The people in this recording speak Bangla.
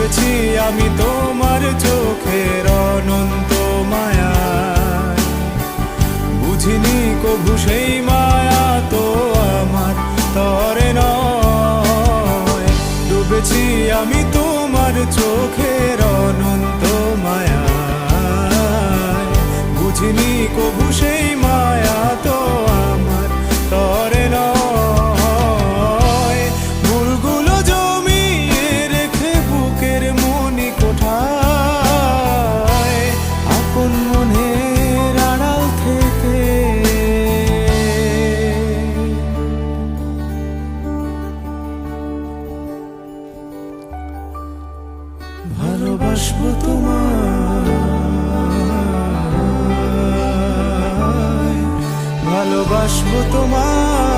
ডুবেছি আমি তোমার চোখের অনন্ত মায়ায়, বুঝিনি কভু সেই মায়া তো আমার তরে নয়। ডুবেছি আমি তোমার চোখের অনন্ত মায়ায়, বুঝিনি কভু সেই মায়া তো আমার তরে নয়। ভুলগুলো জমিয়ে রেখে বুকের মনি কোঠায়, আপন মনের আড়াল থেকে ভালোবাসবো তোমায়, ভালোবাসবো তোমায়।